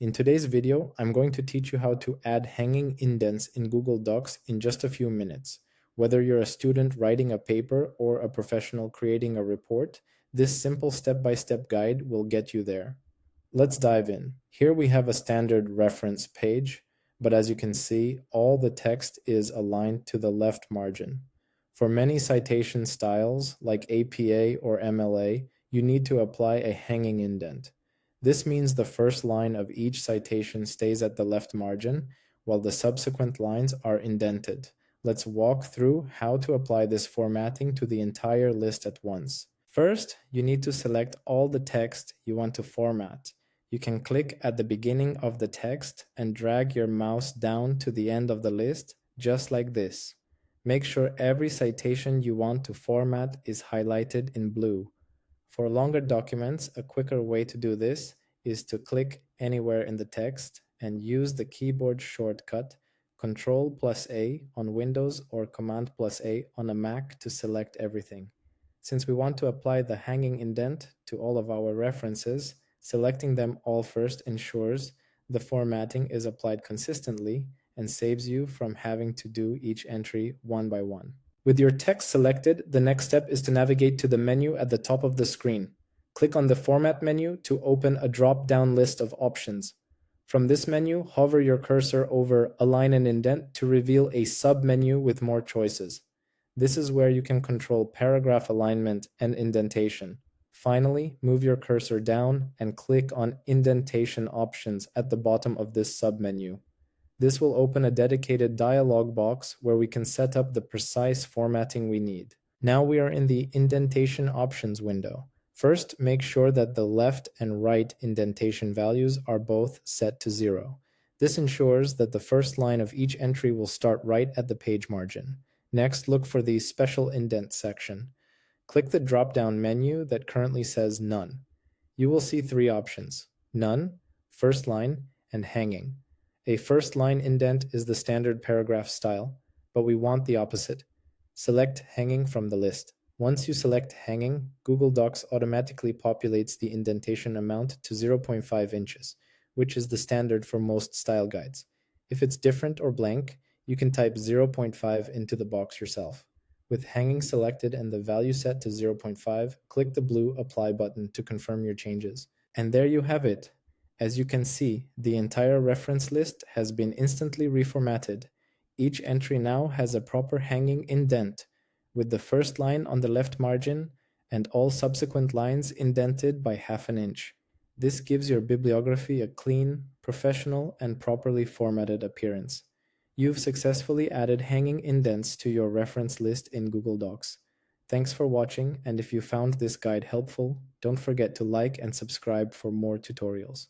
In today's video, I'm going to teach you how to add hanging indents in Google Docs in just a few minutes. Whether you're a student writing a paper or a professional creating a report, this simple step-by-step guide will get you there. Let's dive in. Here we have a standard reference page, but as you can see, all the text is aligned to the left margin. For many citation styles, like APA or MLA, you need to apply a hanging indent. This means the first line of each citation stays at the left margin, while the subsequent lines are indented. Let's walk through how to apply this formatting to the entire list at once. First, you need to select all the text you want to format. You can click at the beginning of the text and drag your mouse down to the end of the list, just like this. Make sure every citation you want to format is highlighted in blue. For longer documents, a quicker way to do this is to click anywhere in the text and use the keyboard shortcut Ctrl+A on Windows or Command+A on a Mac to select everything. Since we want to apply the hanging indent to all of our references, selecting them all first ensures the formatting is applied consistently and saves you from having to do each entry one by one. With your text selected, the next step is to navigate to the menu at the top of the screen. Click on the Format menu to open a drop-down list of options. From this menu, hover your cursor over Align and Indent to reveal a sub-menu with more choices. This is where you can control paragraph alignment and indentation. Finally, move your cursor down and click on Indentation options at the bottom of this sub-menu. This will open a dedicated dialog box where we can set up the precise formatting we need. Now we are in the Indentation options window. First, make sure that the left and right indentation values are both set to 0. This ensures that the first line of each entry will start right at the page margin. Next, look for the Special Indent section. Click the drop-down menu that currently says None. You will see three options: None, First Line, and Hanging. A first line indent is the standard paragraph style, but we want the opposite. Select Hanging from the list. Once you select Hanging, Google Docs automatically populates the indentation amount to 0.5 inches, which is the standard for most style guides. If it's different or blank, you can type 0.5 into the box yourself. With Hanging selected and the value set to 0.5, click the blue Apply button to confirm your changes. And there you have it. As you can see, the entire reference list has been instantly reformatted. Each entry now has a proper hanging indent, with the first line on the left margin and all subsequent lines indented by half an inch. This gives your bibliography a clean, professional, and properly formatted appearance. You've successfully added hanging indents to your reference list in Google Docs. Thanks for watching, and if you found this guide helpful, don't forget to like and subscribe for more tutorials.